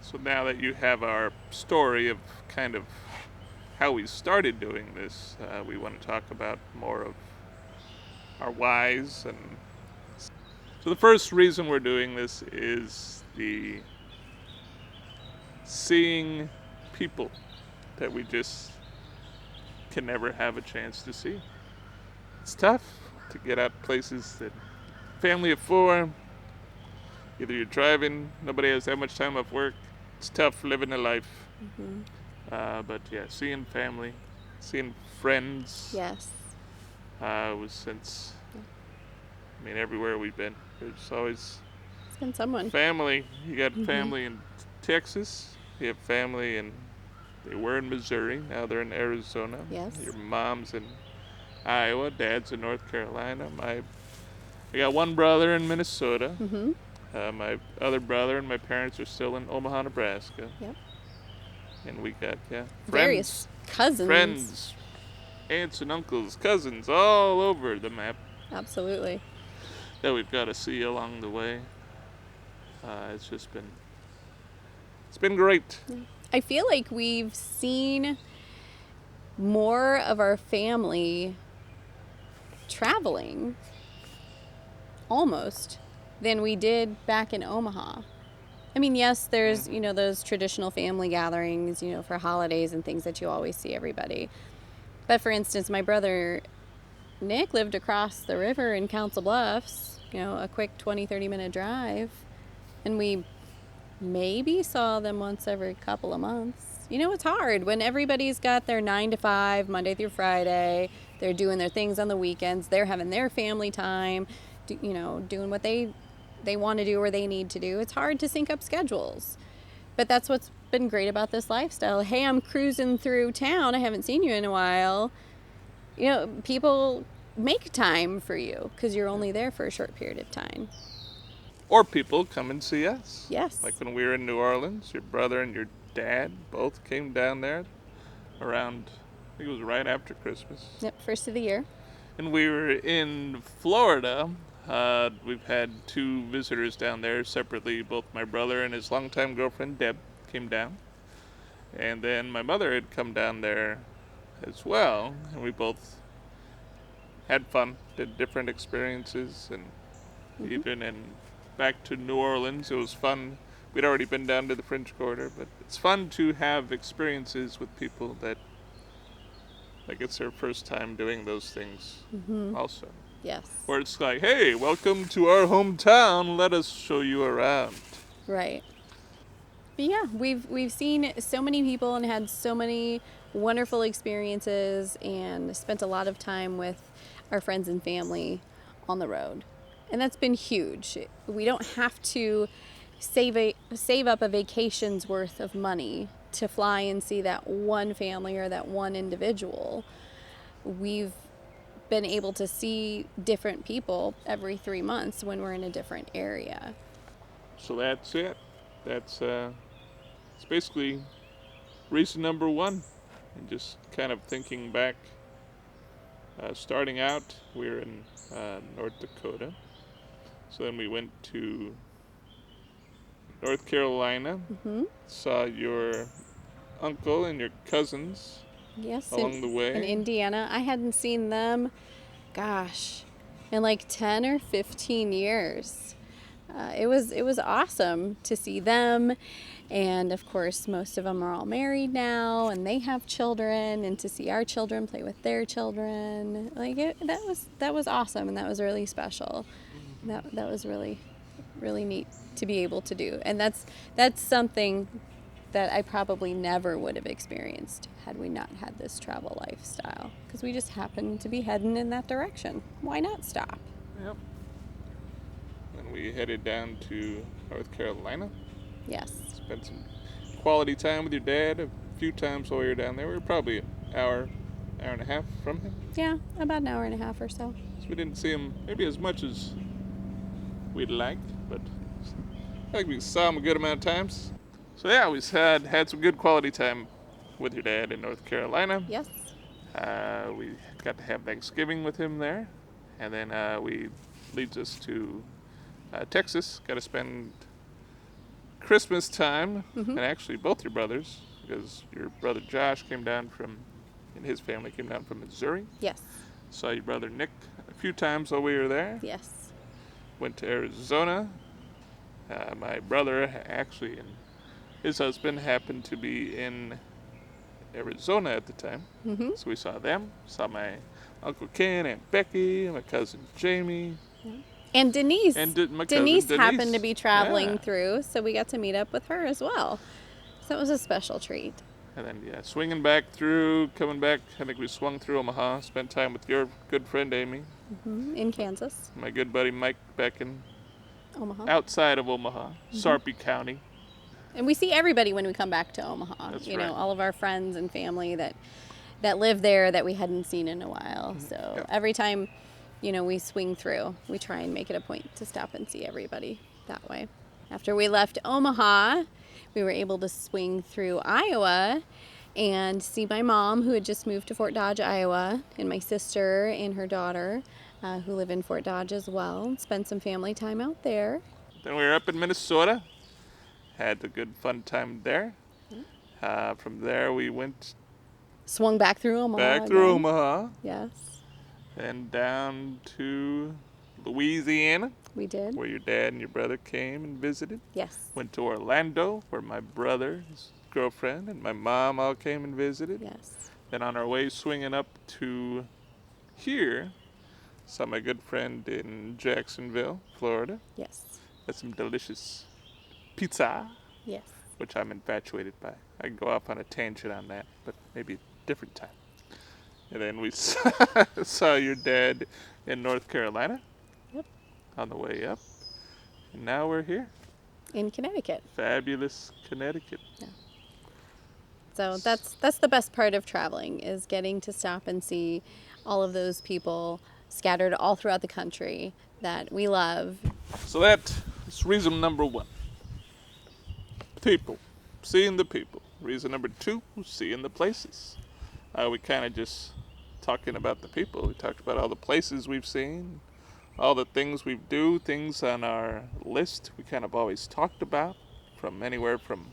So now that you have our story of kind of how we started doing this, we want to talk about more of our whys. And so the first reason we're doing this is the seeing people that we just can never have a chance to see. It's tough to get out places that family of four, either you're driving, nobody has that much time off work. It's tough living a life. Mm-hmm. But yeah, seeing family, seeing friends, Yes. was since, I mean, everywhere we've been, there's always It's been someone. family. You got Mm-hmm. family in Texas, you have family in, they were in Missouri, now they're in Arizona. Yes. Your mom's in Iowa, dad's in North Carolina. I got one brother in Minnesota. Mm-hmm. My other brother and my parents are still in Omaha, Nebraska. Yep. And we got, Various cousins. friends, aunts and uncles, cousins, all over the map Absolutely. that we've got to see along the way. It's been great. I feel like we've seen more of our family traveling almost than we did back in Omaha. I mean, yes, there's, those traditional family gatherings, for holidays and things that you always see everybody. But for instance, my brother Nick lived across the river in Council Bluffs, a quick 20-30 minute drive. And we maybe saw them once every couple of months. It's hard when everybody's got their 9 to 5, Monday through Friday. They're doing their things on the weekends. They're having their family time, doing what they want to do or they need to do. It's hard to sync up schedules. But that's what's been great about this lifestyle. Hey, I'm cruising through town. I haven't seen you in a while. People make time for you because you're only there for a short period of time. Or people come and see us. Yes. Like when we were in New Orleans, your brother and your dad both came down there around, I think it was right after Christmas. Yep, first of the year. And we were in Florida. We've had two visitors down there separately. Both my brother and his longtime girlfriend, Deb, came down. And then my mother had come down there as well. And we both had fun, did different experiences. And even back to New Orleans, it was fun. We'd already been down to the French Quarter, but it's fun to have experiences with people that, like, it's their first time doing those things also. Yes. Where it's like, hey, welcome to our hometown, let us show you around. Right. But yeah, we've seen so many people and had so many wonderful experiences and spent a lot of time with our friends and family on the road. And that's been huge. We don't have to save up a vacation's worth of money to fly and see that one family or that one individual. We've been able to see different people every 3 months when we're in a different area. So that's it. That's it's basically reason number one. And just kind of thinking back, starting out, we were in North Dakota. So then we went to North Carolina, saw your uncle and your cousins along the way. In Indiana. I hadn't seen them, in like 10 or 15 years. It was awesome to see them. And of course, most of them are all married now and they have children, and to see our children play with their children, that was awesome, and that was really special. That was really, really neat to be able to do. And that's something that I probably never would have experienced had we not had this travel lifestyle, because we just happened to be heading in that direction. Why not stop? Yep. And we headed down to North Carolina. Yes. Spent some quality time with your dad a few times while we were down there. We were probably an hour and a half from him. Yeah, about an hour and a half or so. So we didn't see him maybe as much as we'd like, but I think we saw him a good amount of times. So yeah, we had some good quality time with your dad in North Carolina. Yes. We got to have Thanksgiving with him there, and then we leads us to Texas. Got to spend Christmas time, and actually both your brothers, because your brother Josh came down from, and his family came down from Missouri. Yes. Saw your brother Nick a few times while we were there. Yes. Went to Arizona. My brother actually and his husband happened to be in Arizona at the time. So we saw them. Saw my Uncle Ken, Aunt Becky, my cousin Jamie. And Denise. And my cousin Denise happened Denise. to be traveling Yeah. through, so we got to meet up with her as well. So it was a special treat. And then, swinging back through, coming back, I think we swung through Omaha, spent time with your good friend Amy, In Kansas, my good buddy Mike back in Omaha. outside of Omaha, Sarpy County. And we see everybody when we come back to Omaha. That's you right. know, all of our friends and family that live there that we hadn't seen in a while. So Yeah. every time, we swing through, we try and make it a point to stop and see everybody that way. After we left Omaha, we were able to swing through Iowa and see my mom, who had just moved to Fort Dodge, Iowa, and my sister and her daughter, who live in Fort Dodge as well, and spend some family time out there. Then we were up in Minnesota, had a good fun time there. From there we went Swung back through Omaha. back through again. Omaha, Yes, and down to Louisiana, we did. where your dad and your brother came and visited. Yes. Went to Orlando, where my brother, his girlfriend, and my mom all came and visited. Yes. Then on our way swinging up to here, saw my good friend in Jacksonville, Florida. Yes. Had some delicious pizza, Yes. which I'm infatuated by. I can go off on a tangent on that, but maybe a different time. And then we saw your dad in North Carolina. Yep. On the way up. And now we're here. In Connecticut. Fabulous Connecticut. So that's the best part of traveling, is getting to stop and see all of those people scattered all throughout the country that we love. So that is reason number 1. People. Seeing the people. Reason number 2, seeing the places. We kind of just talking about the people. We talked about all the places we've seen, all the things we do, things on our list we kind of always talked about, from anywhere from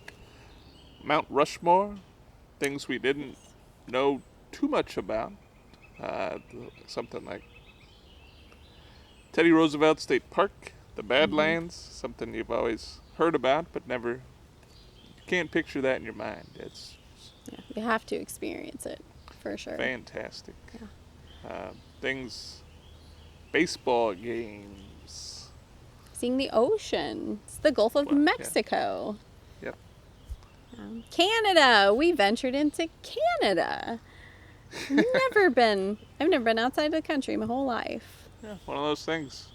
Mount Rushmore, things we didn't know too much about, something like Teddy Roosevelt State Park, the Badlands, something you've always heard about but never, you can't picture that in your mind. It's Yeah, you have to experience it for sure. fantastic. Things, baseball games. Seeing the ocean. It's the Gulf of Well, yeah. Mexico. Yep. Canada. We ventured into Canada. I've never been outside the country my whole life. Yeah, one of those things.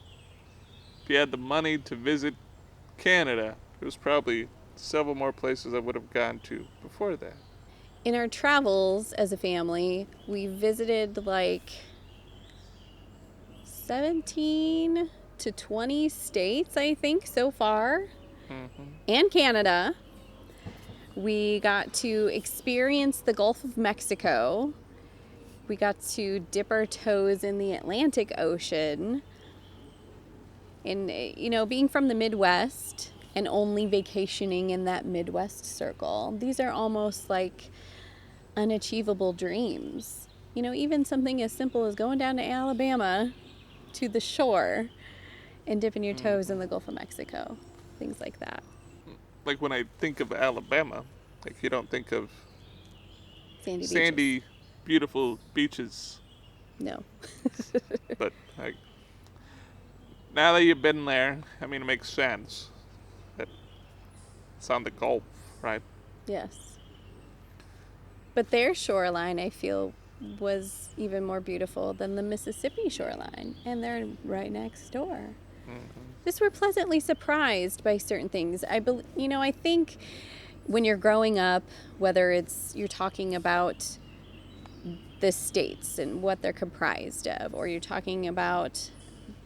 If you had the money to visit Canada, it was probably several more places I would have gone to before that. In our travels as a family, we visited like 17 to 20 states, I think, so far, and Canada. We got to experience the Gulf of Mexico. We got to dip our toes in the Atlantic Ocean. And, being from the Midwest and only vacationing in that Midwest circle, these are almost like unachievable dreams. Even something as simple as going down to Alabama to the shore and dipping your toes in the Gulf of Mexico. Things like that. Like when I think of Alabama, like you don't think of Sandy beaches. sandy, beautiful beaches. No. But like, now that you've been there, it makes sense. That it's on the Gulf, right? Yes. But their shoreline, I feel, was even more beautiful than the Mississippi shoreline. And they're right next door. Just were pleasantly surprised by certain things. I think when you're growing up, whether it's you're talking about the states and what they're comprised of, or you're talking about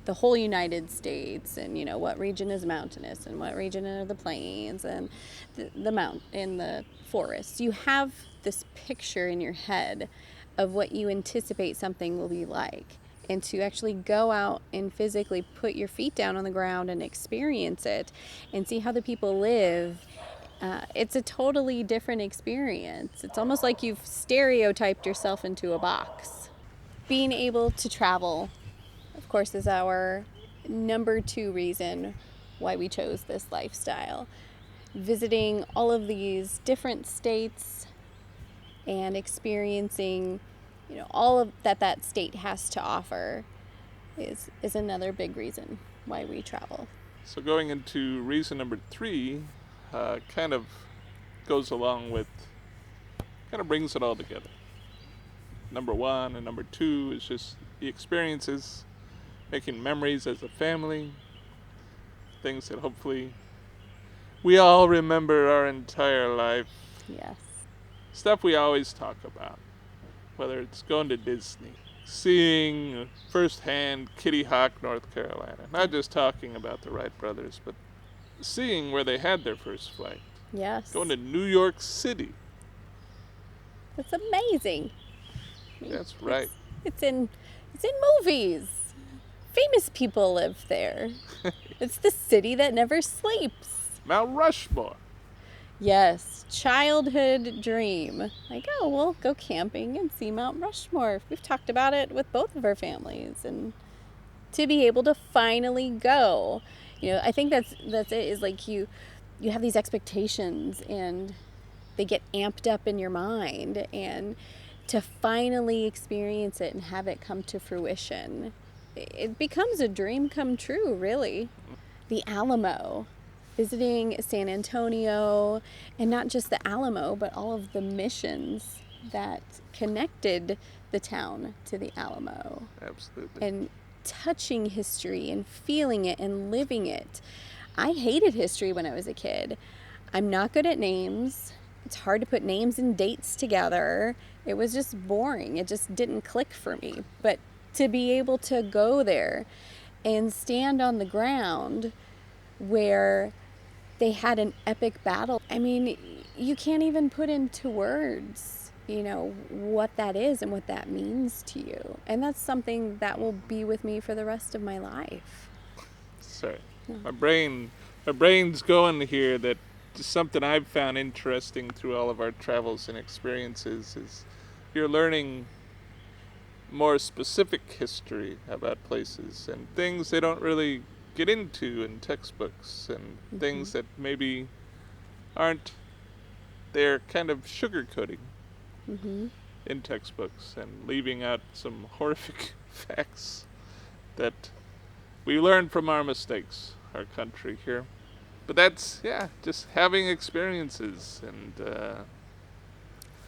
the whole United States and what region is mountainous and what region are the plains and the mountain and the forests, you have this picture in your head of what you anticipate something will be like. and to actually go out and physically put your feet down on the ground and experience it and see how the people live, it's a totally different experience. It's almost like you've stereotyped yourself into a box. Being able to travel, of course, is our number 2 reason why we chose this lifestyle. Visiting all of these different states and experiencing, all of that state has to offer is another big reason why we travel. So going into reason number 3, kind of goes along with, kind of brings it all together. Number 1 and number 2 is just the experiences, making memories as a family, things that hopefully we all remember our entire life. Yes. Stuff we always talk about, whether it's going to Disney, seeing firsthand Kitty Hawk, North Carolina. Not just talking about the Wright brothers, but seeing where they had their first flight. Yes. Going to New York City. It's amazing. That's right. It's in movies. Famous people live there. It's the city that never sleeps. Mount Rushmore. Yes, childhood dream. Like, oh, we'll go camping and see Mount Rushmore. We've talked about it with both of our families, and to be able to finally go, I think that's it. Is like you have these expectations, and they get amped up in your mind, and to finally experience it and have it come to fruition, it becomes a dream come true, really. The Alamo. Visiting San Antonio, and not just the Alamo, but all of the missions that connected the town to the Alamo. Absolutely. And touching history and feeling it and living it. I hated history when I was a kid. I'm not good at names. It's hard to put names and dates together. It was just boring. It just didn't click for me. But to be able to go there and stand on the ground where they had an epic battle. I mean, you can't even put into words, what that is and what that means to you. And that's something that will be with me for the rest of my life. Sorry. Yeah. My brain's going here. That just something I've found interesting through all of our travels and experiences is you're learning more specific history about places and things they don't really get into in textbooks, and things that maybe aren't, they're kind of sugarcoating in textbooks and leaving out some horrific facts that we learn from our mistakes, our country here. But that's, just having experiences and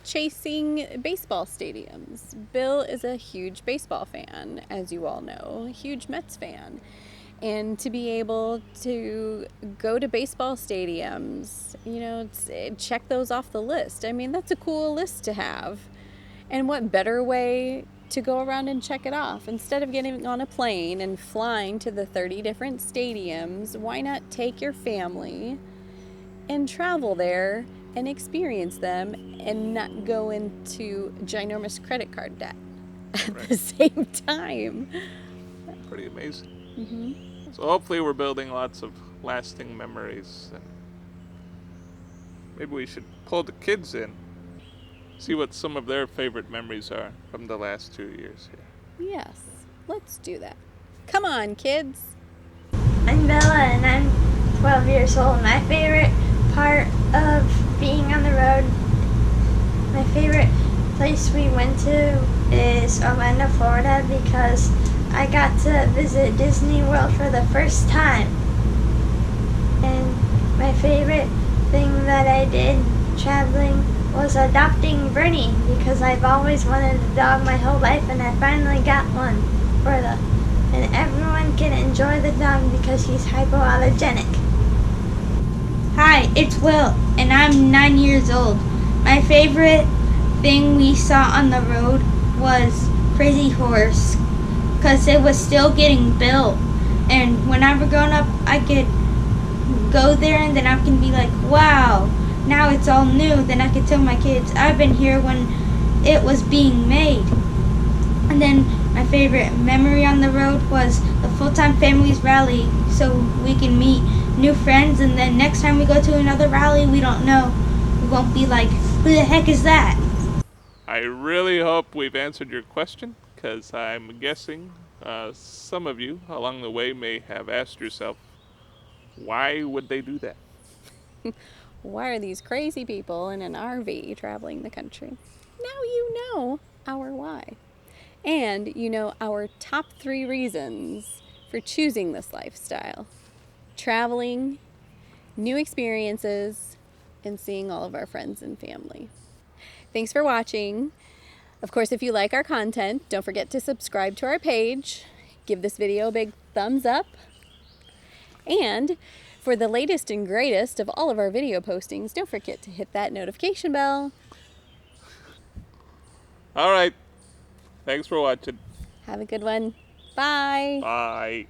chasing baseball stadiums. Bill is a huge baseball fan, as you all know, a huge Mets fan. And to be able to go to baseball stadiums, check those off the list. I mean, that's a cool list to have. And what better way to go around and check it off? Instead of getting on a plane and flying to the 30 different stadiums, why not take your family and travel there and experience them and not go into ginormous credit card debt at the same time? Pretty amazing. So hopefully we're building lots of lasting memories, and maybe we should pull the kids in, see what some of their favorite memories are from the last 2 years here. Yes, let's do that. Come on, kids. I'm Bella, and I'm 12 years old. My favorite part of being on the road, my favorite place we went to is Orlando, Florida, because I got to visit Disney World for the first time. And my favorite thing that I did traveling was adopting Bernie, because I've always wanted a dog my whole life, and I finally got one and everyone can enjoy the dog because he's hypoallergenic. Hi, it's Will, and I'm 9 years old. My favorite thing we saw on the road was Crazy Horse, because it was still getting built. And when I were growing up, I could go there and then I can be like, wow, now it's all new. Then I could tell my kids, I've been here when it was being made. And then my favorite memory on the road was the Fulltime Families rally, so we can meet new friends, and then next time we go to another rally we don't know. We won't be like, who the heck is that? I really hope we've answered your question, because I'm guessing some of you along the way may have asked yourself, why would they do that? Why are these crazy people in an RV traveling the country? Now you know our why. And you know our top 3 reasons for choosing this lifestyle: traveling, new experiences, and seeing all of our friends and family. Thanks for watching. Of course, if you like our content, don't forget to subscribe to our page, give this video a big thumbs up, and for the latest and greatest of all of our video postings, don't forget to hit that notification bell. All right. Thanks for watching. Have a good one. Bye. Bye.